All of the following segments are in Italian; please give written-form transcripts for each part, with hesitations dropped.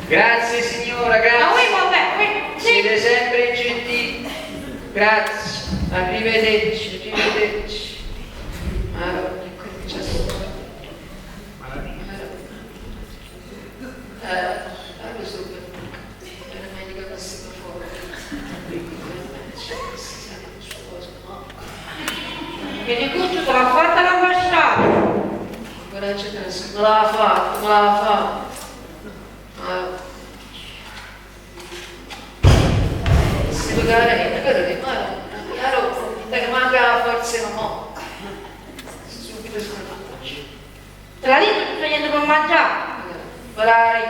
Grazie signora, grazie. Siete sempre gentili. Grazie. Arrivederci, arrivederci. Che di tutto te l'ha fatta l'ambasciata? Coraggio adesso, me l'ha fatta, me l'ha fatta. Si pagare, ma che manca la forza no. Subito scoraggi. Te l'ha detto che stai niente per mangiare? Malari.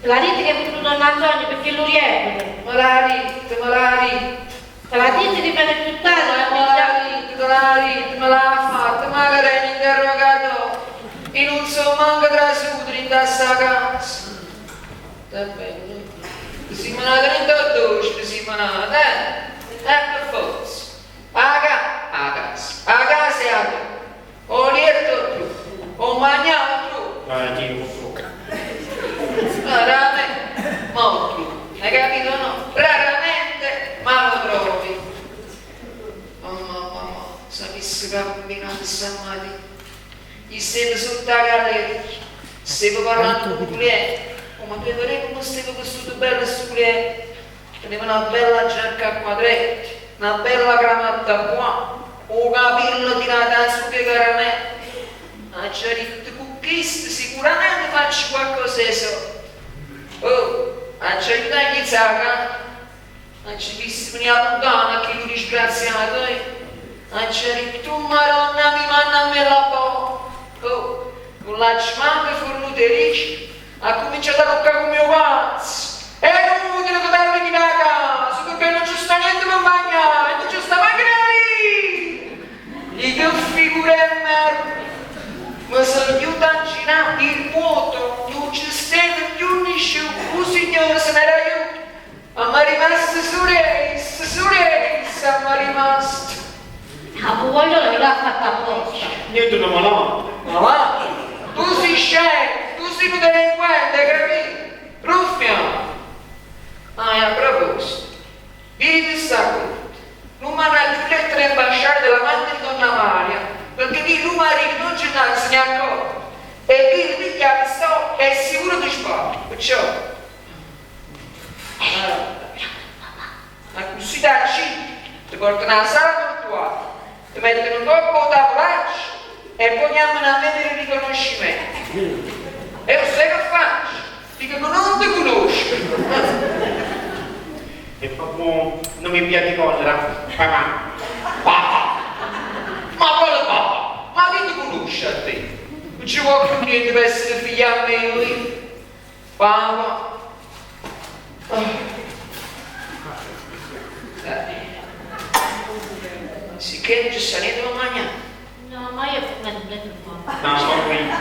Te l'ha detto che è venuto a Antonio perché lo riempie? Malari. Te l'ha detto che viene più tardi? Me l'ha fatta, magari è un interrogato e non so manco tra sudri in tassa casa. Va bene. Si manata 38, si manata, per forza. A casa e a te. O lieto tu, o mangiato tu. Raramente, molto. Hai capito no? Raramente, ma lo trovi. Mamma, sapessi che ha combinato stamattina. Gli stavo sotto la galleria, stavo parlando con cliente. Ma tu vedrai come stavo vestito bello su cliente. Teneva una bella giacca a quadretti, una bella cravatta qua, un capello tirato su che caramelle. Ma ci ha detto con questo sicuramente faccio qualcosa di so. Oh, ci aiuta chi sa, non ci visto venire lontano che tu disgraziato, non ci ha detto tu maronna mi manna a me la po'. Oh, non la ci manca fornuterici. Ha cominciato a toccare con mio pazzo. E non utile che darmi da casa, perché non ci sta niente per mangiare, non ci sta manco lì. Gli che figure e merda. Ma se aiuta a girare il vuoto, non ci stiamo più nessuno, un signore se n'era io. Ma mi è rimasto sorella, mi è rimasto. Ah, voglio l'ha fatta apposta. Niente da malato. Ma va, tu sei scemo, tu sei un delinquente, capito? Ruffiano. Ah, e a proposito, vieni sta cosa. Non mi hanno più letto le ambasciate davanti a Donna Maria, perché lì il marito non ce n'ha se ne accorto. E qui il pigliato sto è sicuro di sparo, perciò. Ma così da C, ti portano alla sala virtuale, ti mettono un coppo da tavolaccio e poi chiamano a vedere il riconoscimento. E lo sai che faccio? Dico che non ti conosco. E proprio non mi piace di collera. Papà. Ma quale papà? a te. Non ci vuole più niente per essere figli a me, lui. Papà. Sì che non ci sta niente da mangiare. No, ma io non fa. No, sorry.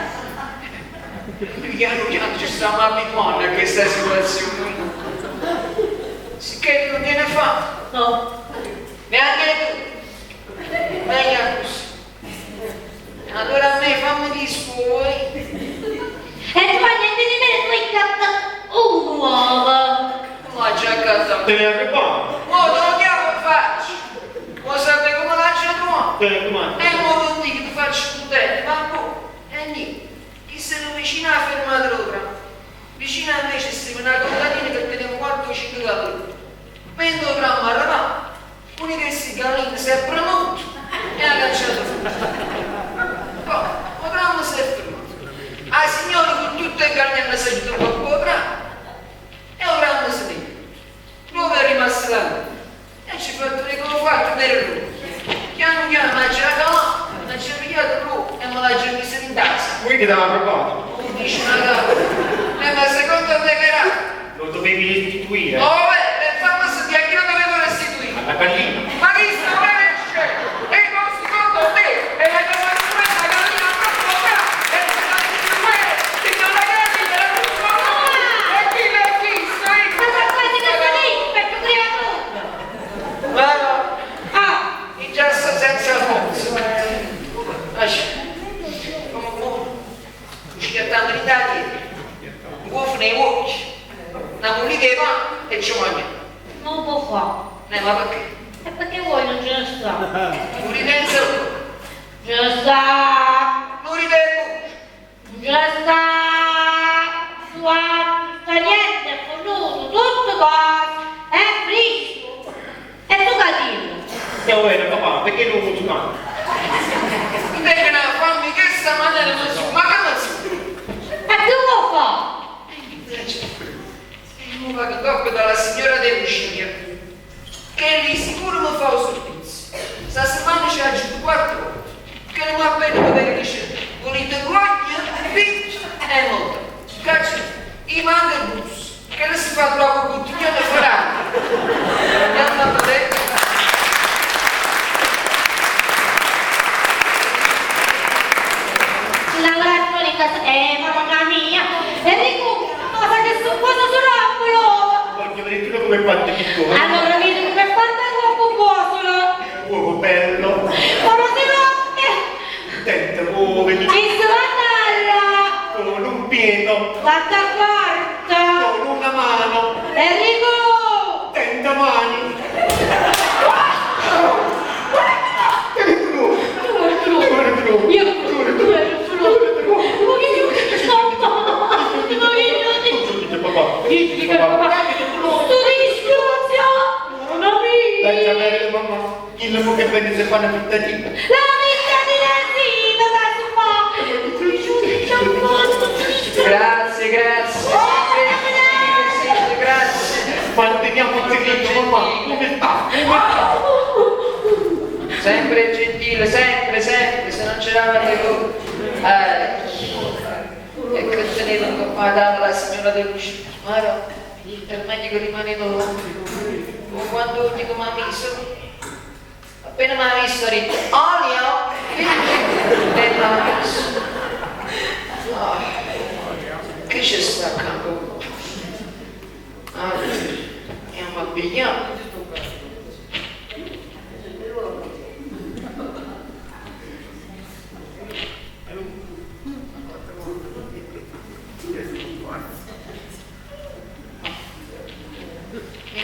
Piano piano ci stiamo abituando a questa situazione. Sì che non viene fatto. No. Neanche tu. Meglio così. Allora a me fammi di suoi. E tu hai niente di me, tu hai cattato un uovo. Ma già casa. Te ne arrivato? Oh, te lo chiamo e faccio. Vuoi sapere come la c'è tua? Te ne domani. E mo non dico che ti faccio tutelle, ma boh, e niente. Chi se ne vicino alla fermatura? Vicino a me c'è una contadina che teniamo 4 o 5 capelli. 20 grammi a ravà. Uno che si gallina si è premuto e ha cacciato fuori. Poi, un grammo si è fermato. Ah, signore, con tutte le carni hanno seguito un po' grammo. E un grammo si vede. Dove è rimasto là? E ci fa tutto come ho fatto per lui. Piano piano mi ha girato, mi ha pigliato lui e me l'ha già messo in tasca. Qui che ti ha arrivato? Dice una gara. Ma secondo te che era? Lo dovevi restituire Oh, e fammi sentire a chi lo dovevo restituire. alla gallina. Ma chi sta non esce? E non secondo te? E la domatura la gallina troppo brava. E se la dice me, che non la gallina la troppo brava. E chi l'ha visto? Ma da questi che sono lì, perché prima tu. Ma no. Ah, in già sto senza forza. Lascia. Come buono. Uscire a tanto di dati. Un uovo nei occhi. Una mulita di pane e ci mangiamo. Non può fare. Ma perché? E perché voi non ce ne sta? Mulita in salute. Ce ne sta. Mulita in buccia. Non ce ne sta. Sta niente, è fornuto, tutto qua. È fresco. E tu cattivo. E bene papà, perché non funziona? Invece una fammi che stamattina non so, ma che non so? E tu può fare? Non vado dopo dalla signora De Lucia, che lì sicuro mi fa un servizio. Sta settimana ci ha agito 4 volte, che non mi ha appena vedere che c'è. Volete guaglia, piccia e molto. Caccia, i manca il bus, che non si fa troppo bottiglione ferrato. Andiamo a vedere. Lavoratori in casa, mamma mia, Enrico, cosa che su cosa sono Voglio vedere tu come fatto che tu. allora vedo come fatta l'uovo buono, Uovo bello. come si rompe, Tenta uovo. mi sbandalla, Con un pieno. fatta quarta, Con una mano. Enrico, Tenta mani. Dai, chiamare mamma. Dillo che vedi se fa una pittatina. Grazie, grazie. Sempre, grazie. Manteniamo il segreto, mamma. Come sta? Sempre gentile, sempre, sempre, se non c'eravate voi. E che teneva accompagnata la signora De Lucia. Ma no, per meglio che rimane là. O quando dico mi ha visto, appena mi ha visto ha detto, olio, e mi ha visto. Che c'è sta a campo? Andiamo a pigliare.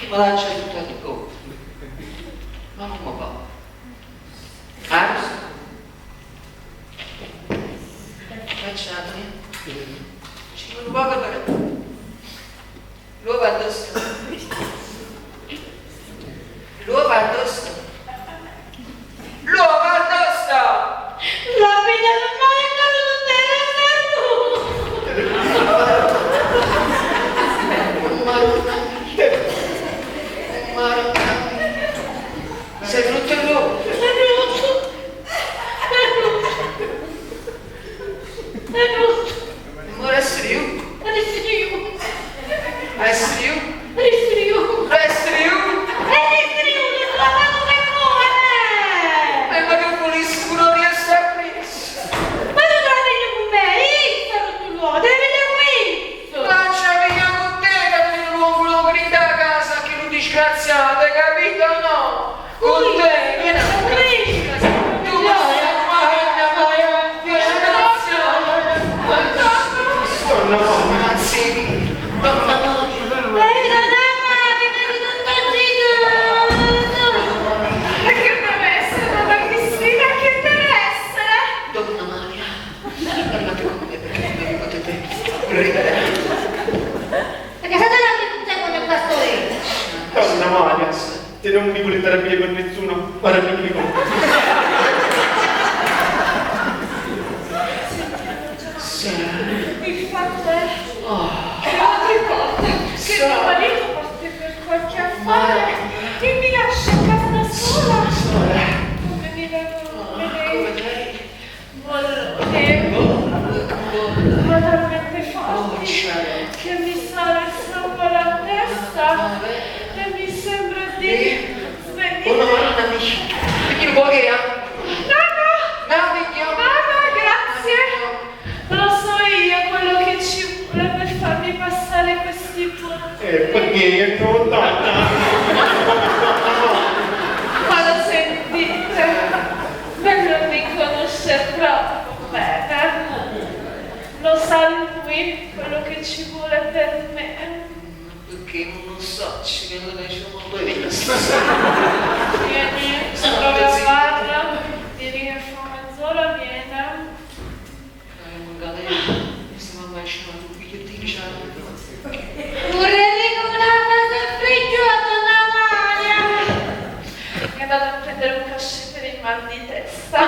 Ma lancia tutta di colpo. Ma come va? Ars? Facciamo, ci vuole un poco per... L'uovo addosso. L'uovo addosso. L'uovo addosso! La figlia del Ma... sei venuto il l'uovo? È venuto. Donna Maria, se non mi volete arrabbiare con nessuno, arrabbiatevi con me. Il fatto è che ogni volta che mio marito parte per qualche affare e mi lascia a casa da sola, come mi vengono vedere bollone, ma talmente forti che mi sale il sangue alla testa e mi sembra di svegliare. Perché vuoi che Mamma, grazie. Lo so io quello che ci vuole per farmi passare questi punti. Perché no, donna? Ma lo sentite? Me lo riconosce troppo bene. Lo sa lui quello che ci vuole per me. Perché non so, ci viene da diciamo bene. Vieni, provi a farla. Vieni che fra mezz'ora viene. Magari stiamo immaginando un bigliettino già. Vorrei come una cosa friggata, Donna Maria. È andato a prendere un cachet per il mal di testa.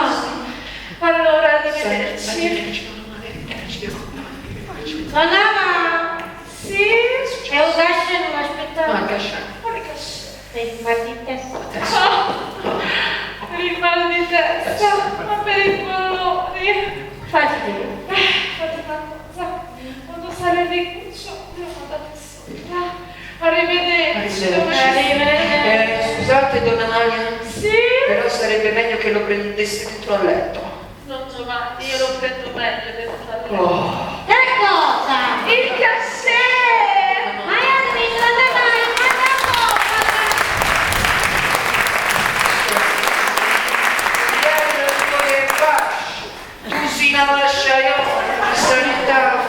Allora, arrivederci. Donna Maria. Sì? È un gasce, non aspettavo. Ma cascia. Quale cachet? Per il mal di testa. Per il mal di testa, ma per i bolloni. Fatti. Fate una cosa, quando sarà ricuccio, lo mandate sopra. Arrivederci. Scusate, donna Maria, Sì? però sarebbe meglio che lo prendesse dentro al letto. Non Giovanni, io lo prendo meglio dentro al letto. Che cosa? Il cachet! Ma io devi andare, Tu si lascia io, sanità.